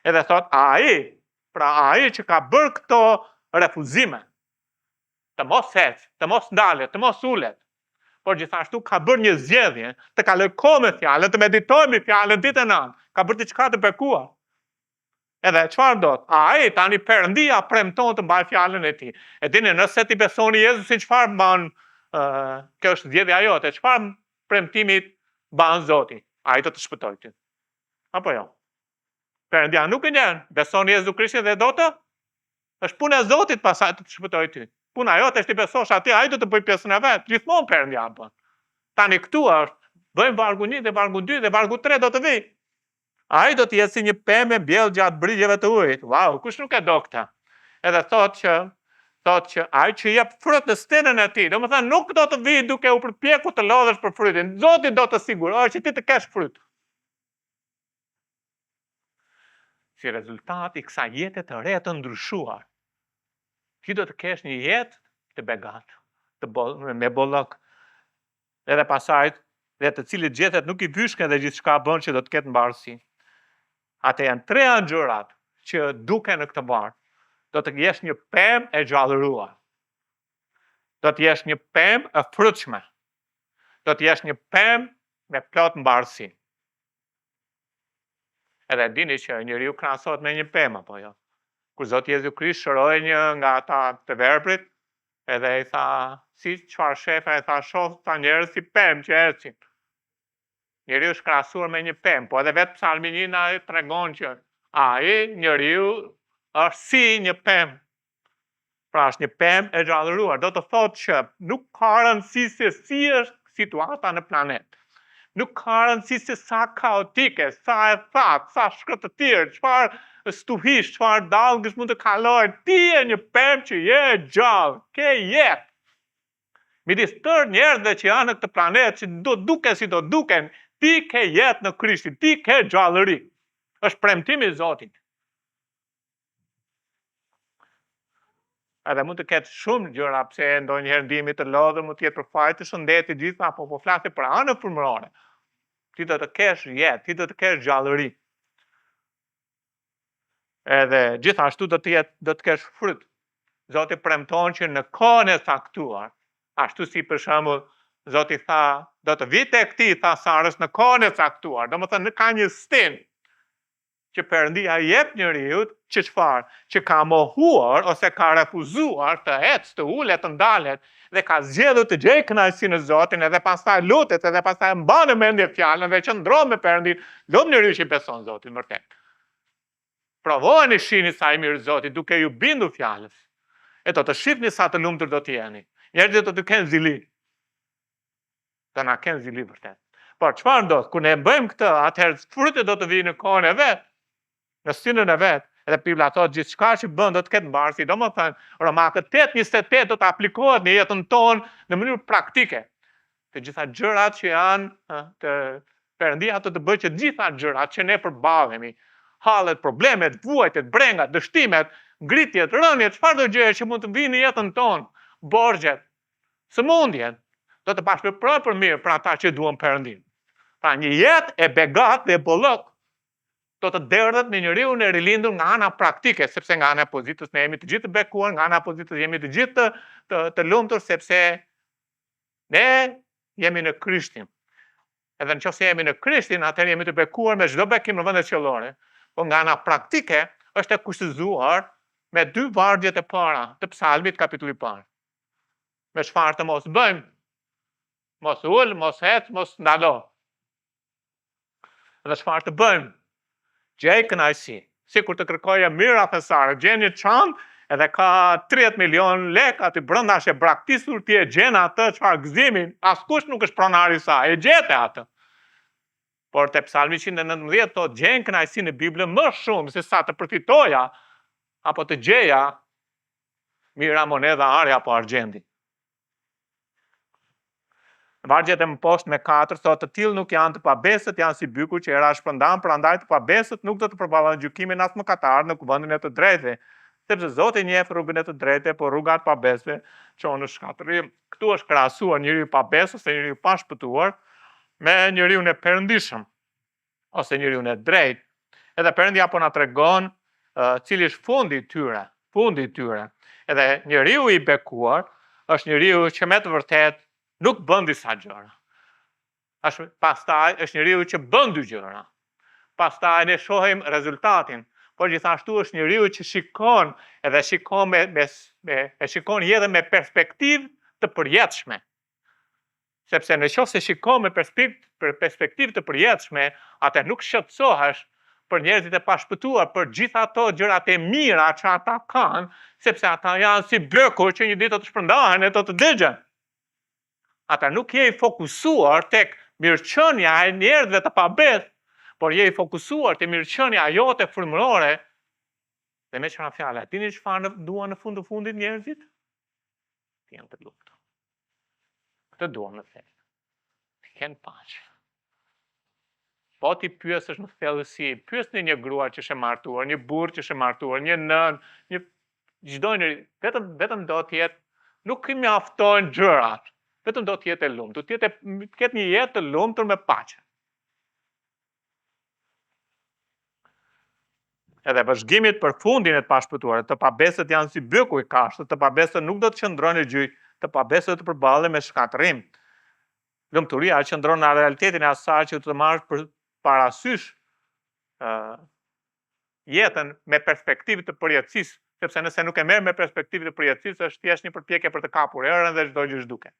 Edhe thot ai që ka bërë këto refuzime, të mos ecë, të mos ndalet, të mos ulet, por gjithashtu ka bërë një zgjedhje të kaloj kohë me fjalën, të meditoj me fjalën ditën e natë, ka bërë diçka të bekuar. Edhe çfarë do? Ai tani Perëndia premton të mbaj fjalën e tij. E dini, nëse ti besoni Jezusin, çfarë bën? Kjo është zgjedhja jote. Çfarë premtimi bën Zoti? Ai do të shpëtojë ty. Apo jo? Perëndia nuk e njen. Besoni Jezu Krishtin dhe do të? Është puna e Zotit pasaj të shpëtojë ty. Puna jote është të besosh atij, ai do të bëjë pjesën e vet. Gjithmonë Perëndia bën. Tani këtu është, bëjmë vargu 1 dhe vargu 2 dhe vargu 3 do të vijë. Ai do të jetë si një pemë mbjell gjatë brigjeve të ujit. Wow, kush nuk e do këtë? Edhe thotë që ai që jep frut në stenën e tij, domethënë nuk do të vijë duke u përpjekur të lodhesh për frytin. Zoti do të sigurojë që ti të kesh fryt. Si rezultat i kësaj jete të re të ndryshuar, ti do të kesh një jetë të begat, me bollok, edhe pasaj, dhe të cilit gjethet nuk i vyshken dhe gjithçka bën që do të ketë mbarësi. Atë janë 3 gjërat që duken në këtë varg. Do të jesh një pemë e gjallëruar. Do të jesh një pemë e frutshme. Do të jesh një pemë me plot mbarësi. Edhe dini që njeriu krahasohet me një pemë apo jo. Kur Zoti Jezu Krisht shëroi një nga ata të verbrit, edhe i tha, si çfarë shefa, i tha, shoh ta njerëz si pemë që ecin. Njeriu është krahasuar me një pemë, po edhe vetë Psalmi 1 na tregon që ai njeriu është si një pemë. Pra është një pemë e gjallëruar. Do të thotë që nuk ka rëndësi se si është situata në planet. Nuk ka rëndësi se sa kaotike, sa e thatë, sa shkretëtirë, çfarë stuhish, çfarë dallgësh mund të kalojë, ti je një pemë që je gjallë, ke jetë. Midis tërë njerëzve që janë në këtë planet, që do duken si do duken, ti ke jetë në Krishtin, ti ke gjallëri. Është premtimi i Zotit. Edhe mund të ketë shumë gjëra pse ndonjëherë ndihemi të lodhur, mund të jetë për fajë të shëndetit gjitha, apo po flasë për anën frymërore. Ti do të kesh jetë, ti do të kesh gjallëri. Edhe gjithashtu do të kesh fryt. Zoti premton që në kohën e caktuar, ashtu si për shembull Zoti tha, do të vi tek ti, tha Sarës, në kohën e caktuar. Domethënë ka një stin që Perëndia i jep njeriu që çfarë? Që ka mohuar ose ka refuzuar të ecë, të ulet, të ndalet dhe ka zgjedhur të gjejë kënaqësinë në Zotin, edhe pastaj lutet, edhe pastaj mban në mendje fjalën dhe qëndron me Perëndin. Lum njeriu që beson Zotin vërtet. Provojeni shihni sa i mirë Zoti duke ju bindur fjalës. E do të shihni sa të lumtur do të jeni. Njerëzit do të kenë zili. Do na kenë zili vërtet. Por çfarë ndodh? Kur ne bëjmë këtë, atëherë frutet do të vijnë në kohën e vet. Në sinën e vet, edhe Bibla thotë gjithçka që bën do të ketë mbarësi. Domethënë, Romakët 8:28 do të aplikohet në jetën tonë në mënyrë praktike. Të gjitha gjërat që janë të Perëndia ato të bëjë që gjitha gjërat që ne përballemi, hallet, problemet, vuajtjet, brengat, dështimet, ngritjet, rënjet, çfarëdo gjë që mund të vinë në jetën tonë, borxhet, sëmundjen, do të bashkëpunojnë për mirë për ata që duan Perëndin. Pra një jetë e begat dhe bollok do të derdhet në njeriu e rilindur nga ana praktike, sepse nga ana e pozitës ne jemi të gjithë të bekuar, nga ana e pozitës jemi të gjithë të lumtur sepse ne jemi në Krishtin. Edhe nëse jemi në Krishtin, atëherë jemi të bekuar me çdo bekim në vendet qellore. Po nga ana praktike është e kushtëzuar me dy vargjet e para të Psalmit kapitulli parë. Me çfarë të mos bëjmë? Mos ul, mos hec, mos ndalo. Dhe çfarë të bëjmë? Gjej kënaqësi. Sikur të kërkoja mira thesare, gjen një çantë edhe ka 30 milion lek aty brenda është e braktisur ti e gjen atë çfarë gëzimin, askush nuk është pronar i saj, e gjete atë. Por te Psalmi 119 thotë gjen kënaqësi në Biblë më shumë se sa të përfitoja apo të gjeja mira monedha ari apo argjendi. Vargjet e mposhtë me 4 thotë të tillë nuk janë të pabesët, janë si byku që era shpërndan, prandaj të pabesët nuk do të përballojnë gjykimin as mëkatar në kuvendin e të drejtë, sepse Zoti njeh rrugën e të drejtë, por rruga e pabesëve çon në shkatërrim. Ktu është krahasuar njeriu i pabesë ose njeriu i pashpëtuar me njeriu e perëndishëm ose njeriu e drejtë. Edhe Perëndia po na tregon cili është fundi i tyre. Edhe njeriu i bekuar është njeriu që me të vërtetë nuk bën disa gjëra. Pastaj është njeriu që bën dy gjëra. Pastaj ne shohim rezultatin, por gjithashtu është njeriu që shikon edhe shikon shikon jetën me perspektivë të përjetshme. Sepse nëse shikon me perspektivë të përjetshme, atë nuk shqetësohesh për njerëzit e pashpëtuar, për gjithë ato gjërat e mira që ata kanë, sepse ata janë si blekur që një ditë të shpërndahen e të dëgjen. Ata nuk je i fokusuar tek mirëqenia e njerëzve të pabesë, por je i fokusuar te mirëqenia jote frymërore. Dhe me çfarë fjalë, dini çfarë duan në fund të fundit njerëzit? Të jenë të lumtur. Këtë duan në fakt. Të kenë paqe. Po ti pyesësh në thellësi, pyesni një grua që është e martuar, një burr që është e martuar, një nën, çdo njeri, vetëm do të jetë, nuk i mjaftojnë gjërat. Vetëm do të jetë e lumtur, të ketë një jetë të lumtur me paqe. Edhe bashkimit për fundin e të pashpëtuar, të pabesët janë si byku i kashtët, të pabesët nuk do të qëndrojnë në gjyq, të pabesët të përballen me shkatërrim. Lumturia qëndron në realitetin e asaj që të marrësh për parasysh jetën me perspektivë të përjetësisë, sepse nëse nuk e merr me perspektivë të përjetësisë, është thjesht një përpjekje për të kapur erën dhe çdo gjë zhduket.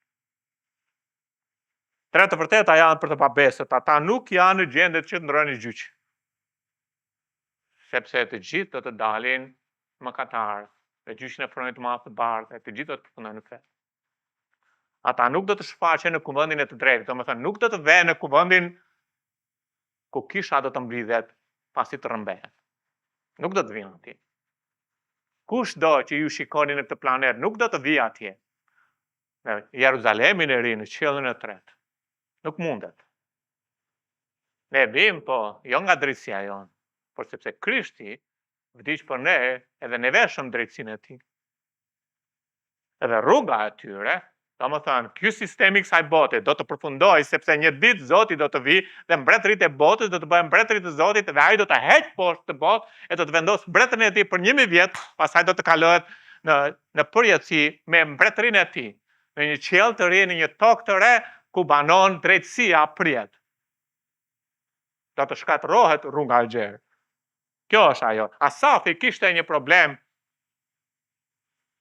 Të vërteta janë për të pabesët, ata nuk janë në gjendje të qëndrojnë në gjyq. Sepse të gjithë do të dalin mëkatarë, dhe gjyqin e fronit të madh të bardhë, të gjithë do të përfundojnë në fe. Ata nuk do të shfaqen në kuvendin e të drejtë, domethënë nuk do të vënë në kuvendin ku kisha do të mblidhet pasi të rrëmbehet. Nuk do të vinë atje. Kushdo që ju shikoni në këtë planet nuk do të vijë atje. Në Jeruzalemin e ri, në qiellin e tretë. Nuk mundet. Ne vim, po, jo nga drejtësia jonë, por sepse Krishti vdiq për ne edhe ne veshëm drejtësinë e tij. Edhe rruga e tyre, domethënë, ky sistemi i kësaj bote do të përfundojë sepse një ditë Zoti do të vijë dhe mbretëritë e botës do të bëhen mbretërit të Zotit dhe ai do ta heqë poshtë të botë e do të vendosë mbretërinë e tij për 1000 vjet, pastaj do të kalohet në përjetësi me mbretërinë e tij, në një qiell të ri, në një tokë të re ku banon drejtësia priet. Do të shkatërrohet rruga e gjerë. Kjo është ajo. Asafi kishte një problem.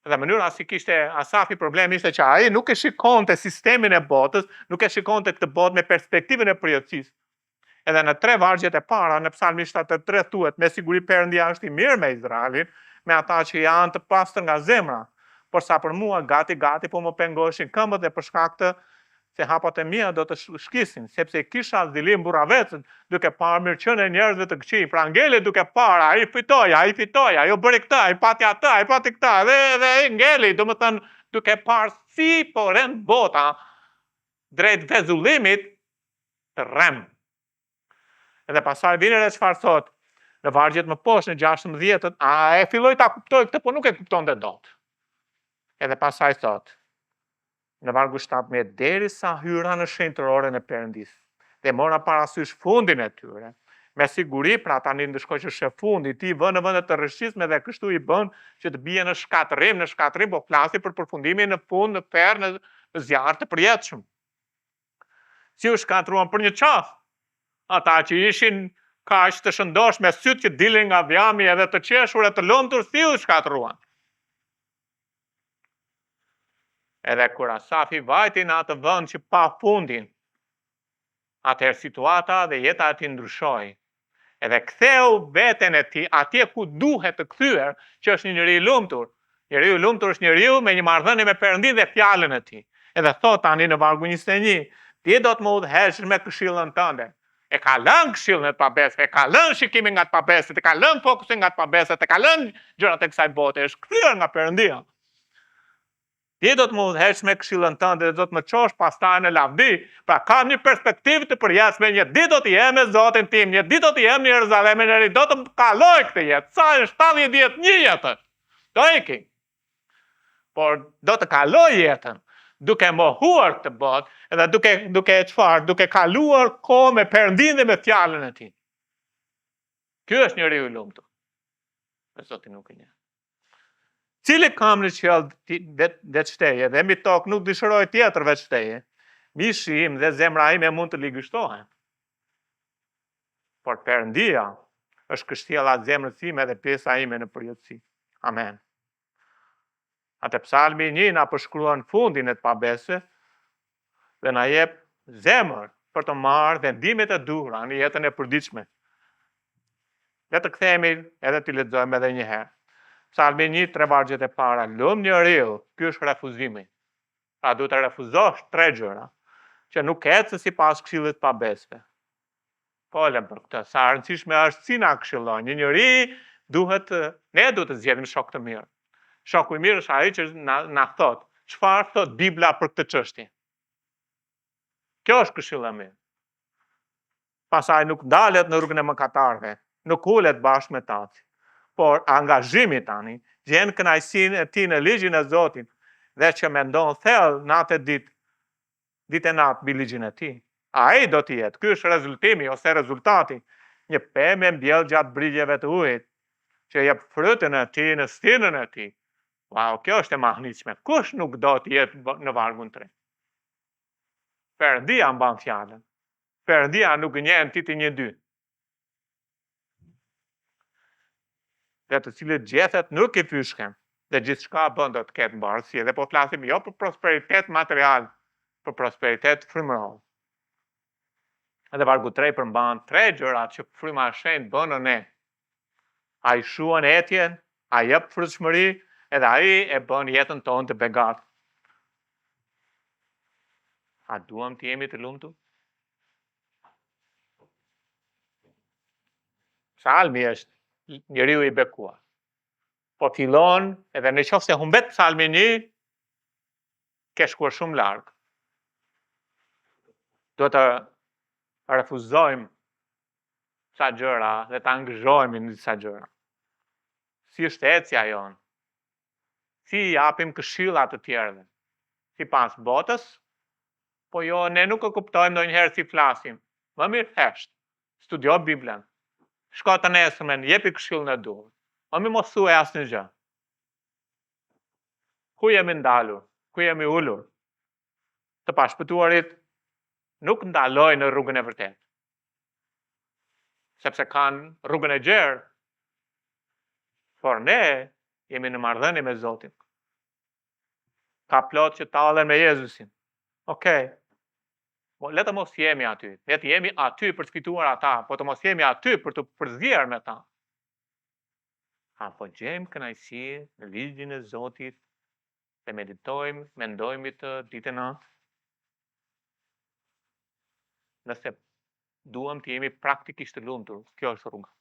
Dhe mënyra si kishte Asafi problem ishte që ai nuk e shikonte sistemin e botës, nuk e shikonte këtë botë me perspektivën e përjetësisë. Edhe në 3 vargjet e para në Psalmin 73 thuhet, me siguri Perëndia është i mirë me Izraelin, me ata që janë të pastër nga zemra. Por sa për mua, gati po më pengoshin këmbët dhe për shkak të se hapat e mia do të shkisin, sepse kisha zdilim burravecët duke parë mirëqenien e njerëzve të këqij. Pra ngele duke parë, ai fitoi, ajo bëri këtë, ai pati atë, ai pati këtë, dhe ngeli, domethënë duke parë si po rend bota drejt vezullimit të rrem. Edhe pasaj vjen edhe çfarë thot në vargjet më poshtë në 16, a e filloi ta kuptoj këtë, po nuk e kuptonte dot. Edhe pasaj thot, në vargu 17, derisa hyra në shenjtëroren e Perëndis, dhe mora parasysh fundin e tyre, me siguri pra tani ndëshkoj që shë fundi, ti vë në vëndet të rëshqisme dhe kështu i bën që të bie në shkatërim, po flasi për përfundimin në fund, në ferë, në zjarë të përjetshëm. Si u shkatruan për një qaf, ata që ishin kaq të shëndosh me sytë që dilin nga vjami edhe të qeshur e të lumtur, si u shkatruan. Edhe kur Asafi vajti në atë vend që pa fundin, atëherë situata dhe jeta ati ndryshoi. Edhe ktheu veten e tij atje ku duhet të kthyer, që është një njeri i lumtur. Njeriu i lumtur është njeriu me një marrëdhënie me Perëndin dhe fjalën e tij. Edhe thot tani në vargu 21, ti do të më udhëhesh me këshillën tënde. E ka lënë këshillën e të pabesëve, e ka lënë shikimin nga të pabesët, e ka lënë fokusin nga të pabesët, e ka lënë gjërat e kësaj bote, është kthyer nga Perëndia. Ti do të më udhëhesh me këshillën tënde dhe do të më çosh pastaj në lavdi. Pra kam një perspektivë të përjashme, një ditë do të jem me Zotin tim, një ditë do të jem në Jeruzalemin e ri, do të kaloj këtë jetë. Sa është 70 vjet një jetë. Do iki. Por do të kaloj jetën duke mohuar këtë botë, edhe duke kaluar kohë me Perëndin dhe me fjalën e tij. Ky është njeriu i lumtur. Me Zotin nuk e njeh. Cili kam në qiell vetë shteje, dhe mbi tokë nuk dëshiroj tjetër vetë shteje, mishi im dhe zemra ime mund të ligështohen. Por Perëndia është kështjella e zemrës time dhe pjesa ime në përjetësi. Amen. Atë psalmi 1 na përshkruan fundin e të pabesëve dhe na jep zemër për të marrë vendimet e duhura në jetën e përditshme. Le të kthehemi edhe të lexojmë edhe një herë. Psalmi 1, 3 vargjet e para. Lum njeriu, ky është refuzimi. Pra duhet të refuzosh 3 gjëra që nuk ecën sipas këshillit të pabesëve. Folëm për këtë, sa rëndësishme është si na këshillon. Një njeri ne duhet të zgjedhim shok të mirë. Shoku i mirë është ai që na thot, çfarë thot Bibla për këtë çështje. Kjo është këshilla e mirë. Pastaj nuk dalet në rrugën e mëkatarëve, nuk ulet bashkë me ta. Por angazhimi tani, gjen kënaqësinë e tij në ligjin e Zotit dhe që mendon thellë natë e ditë e natë mbi ligjin e tij. Ai do të jetë, ky është rezultati, një pemë e mbjellë gjatë brigjeve të ujit, që jep frutën e tij në stinën e tij. Wow, kjo është e mahnitshme. Kush nuk do të jetë në vargun 3? Perëndia mban fjalën. Perëndia nuk gënjen Titi 1:2. Dhe të cilët gjethet nuk i fyshken, dhe gjithçka bën do të ketë mbarësi, dhe po flasim jo për prosperitet material, për prosperitet frymëror. Edhe vargu 3 përmban 3 gjërat që fryma e shenjtë bën në ne. Ai shuan etjen, ai jep frutshmëri, edhe ai e bën jetën tonë të begatë. A duam të jemi të lumtur? Psalmi është njeriu i bekuar. Po fillon, edhe në qoftë se humbet psalmi 1, ke shkuar shumë larg. Do të refuzojmë sa gjëra dhe të angazhohemi në disa gjëra. Si është ecja jonë? Si i japim këshilla të tjerëve? Sipas botës? Po jo, ne nuk e kuptojmë ndonjëherë si flasim. Më mirë thjesht, studio Biblën. Shko të nesërmen, jepi këshillën e duhur. Më mirë mos thuaj asnjë gjë. Ku jemi ndalur? Ku jemi ulur? Të pashpëtuarit nuk ndalojnë në rrugën e vërtetë. Sepse kanë rrugën e gjerë. Por ne jemi në marrëdhënie me Zotin. Ka plot që tallen me Jezusin. Okej. Le të mos jemi aty. Le të jemi aty për të fituar ata, po të mos jemi aty për të përzier me ta. Apo gjejmë kënaqësi në ligjin e Zotit dhe meditojmë, mendojmë të ditë e natë. Nëse duam të jemi praktikisht të lumtur, kjo është rruga.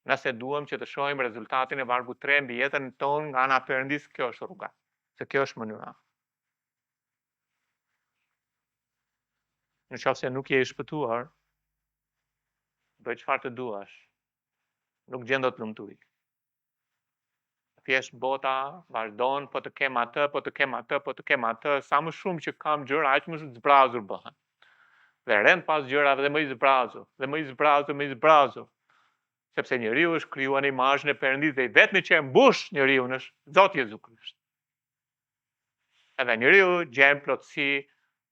Nëse duam që të shohim rezultatin e vargu 3 mbi jetën tonë nga ana e Perëndis, kjo është rruga. Se kjo është mënyra. Në qoftë se nuk je i shpëtuar, bëj çfarë të duash. Nuk gjen dot lumturi. thjesht bota vazhdon, po të kem atë, po të kem atë, po të kem atë, sa më shumë që kam gjëra, aq më shumë zbrazur bëhen. Dhe rend pas gjërave dhe më i zbrazur, dhe më i zbrazur, më i zbrazur. Sepse njeriu është krijuar në imazhin e Perëndisë dhe i vetmi që e mbush njeriu është Zoti Jezu Krisht. Edhe njeriu gjen plotësi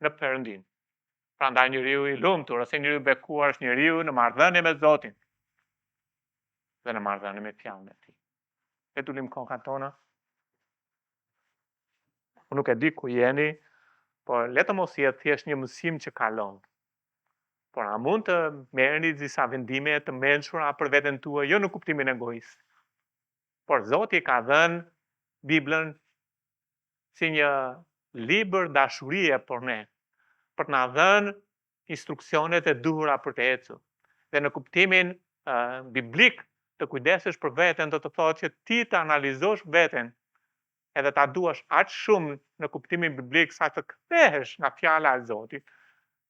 në Perëndinë. Prandaj njeriu i lumtur ose njeriu i bekuar është njeriu në marrëdhënie me Zotin dhe në marrëdhënie me fjalën e Tij. Le të ulim kokën tona. Unë nuk e di ku jeni, por le të mos jetë thjesht një mësim që kalon. Por a mund të merrni disa vendime të mençura për veten tuaj, jo në kuptimin egoist. Por Zoti ka dhënë Biblën si një libër dashurie për ne, për të na dhënë instruksionet e duhura për të ecur. Dhe në kuptimin biblik të kujdesesh për veten, do të thotë që ti të analizosh veten edhe ta duash aq shumë në kuptimin biblik sa të kthehesh nga fjala e Zotit,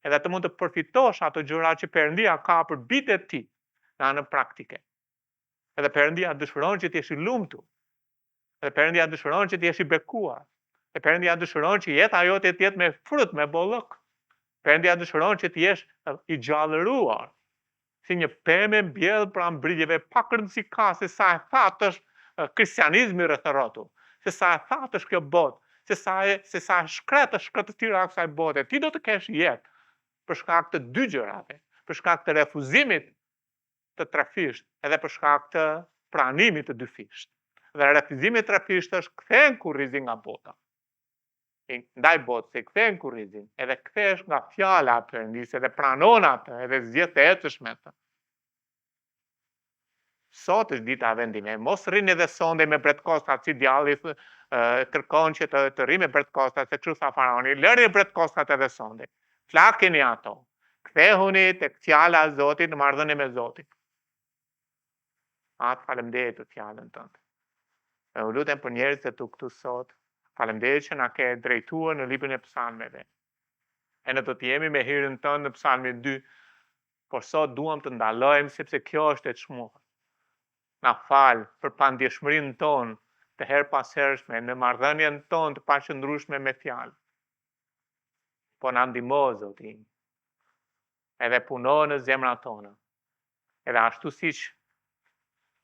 edhe të mund të përfitosh ato gjëra që Perëndia ka për bijtë e tij në anën praktike. Edhe Perëndia dëshiron që ti jesh i lumtur. Edhe Perëndia dëshiron që ti jesh i bekuar. Dhe Perëndia dëshiron që jeta jote të jetë me frut, me bollëk. Perëndia dëshiron që ti jesh i gjallëruar, si një pemë mbjell pranë brigjeve, pa rëndësi ka se sa e thatë është kristianizmi rreth rrotull, se sa e thatë është kjo botë, se sa shkretëtira kësaj bote. Ti do të kesh jetë për shkak të dy gjërave, për shkak të refuzimit të trefisht, edhe për shkak të pranimit të dyfisht. Dhe refuzimi i trefisht është kthen kurrizin nga bota. Ndaj botës se kthen kurrizin, edhe kthesh nga fjala e Perëndisë, edhe pranon atë, edhe zgjedh të ecësh me të. Sot është dita e vendimit. Mos rrini edhe sonde me bretkostat si djalli kërkon që të rri me bretkostat, se kështu tha faraoni, lëri bretkostat edhe sonde. Flakeni ato. Kthehuni tek fjala e Zotit në marrëdhënie me Zotin. Atë faleminderit për fjalën tënde. U lutem për njerëzit tu këtu sot. Faleminderit që na ke drejtuar në librin e psalmeve. E ne do të jemi me hirën tënë në psalmin 2, por sot duam të ndalojmë sepse kjo është e çmuar. Na fal për pandjeshmërinë tonë të her pas hershme, në marrëdhënien tonë të paqëndrueshme me fjalë. Po na ndihmo Zoti. Edhe puno në zemrat tona. Edhe ashtu siç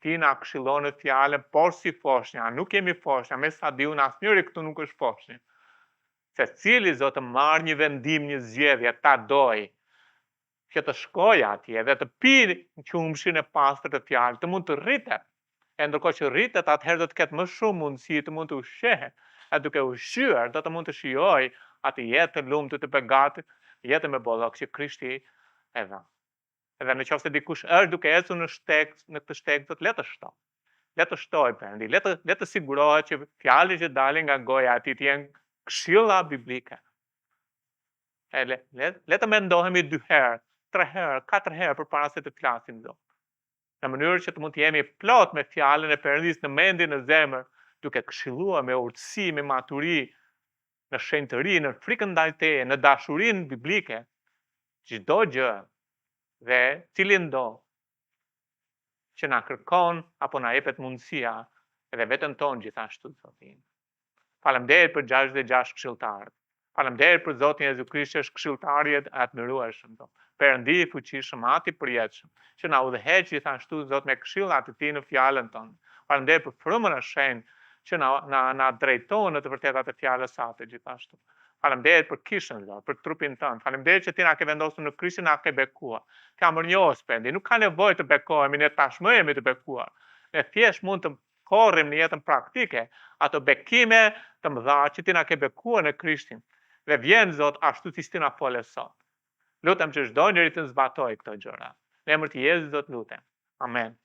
ti na këshillon në fjalën, por si foshnja, nuk jemi foshnja, me sa di unë asnjëri këtu nuk është foshnja. Se cili Zot të marrë një vendim, një zgjedhje, ta doj, që të shkoj atje dhe të pi qumshin e pastër të fjalës, të mund të rritet. E ndërkohë që rritet, atëherë do të ketë më shumë mundësi të mund të ushqehet. E duke ushqyer, do të mund të shijoj atë jetë të lumtur të begatit, jetë me bollok që Krishti e dha. Edhe në qoftë se dikush është duke ecur në këtë shteg, do të le të shtoj. Le të shtoj Perëndi, le të sigurohet që fjalët që dalin nga goja e tij të jenë këshilla biblike. Le të mendohemi 2 herë, 3 herë, 4 herë përpara se të flasim Zot. Në mënyrë që të mund të jemi plot me fjalën e Perëndisë në mendje, në zemër, duke këshilluar me urtësi, me maturi, në shenjtëri, në frikën ndaj Teje, në dashurinë biblike, çdo gjë dhe cilin do që na kërkon apo na jepet mundësia edhe veten tonë gjithashtu Zotin. Faleminderit për 66 këshilltarët. Faleminderit për Zotin Jezu Krisht që është këshilltari i admirueshëm. Perëndi i fuqishëm, Ati i përjetshëm, që na udhëheq gjithashtu Zot me këshillat e Tij në fjalën tonë. Faleminderit për frymën e shenjtë që na drejton në të vërtetat e fjalës sate gjithashtu. Faleminderit për kishën, Zot, për trupin tënd. Faleminderit që Ti na ke vendosur në Krishtin, na ke bekuar. Ka mirënjohës Perëndi, nuk ka nevojë të bekohemi, ne tashmë jemi të bekuar. Ne thjesht mund të korrim në jetën praktike ato bekime të mëdha që Ti na ke bekuar në Krishtin. Dhe vjen Zot ashtu siç Ti na fole sot. Lutem që çdo njeri të zbatoj këto gjëra. Në emër të Jezusit Zot lutem. Amen.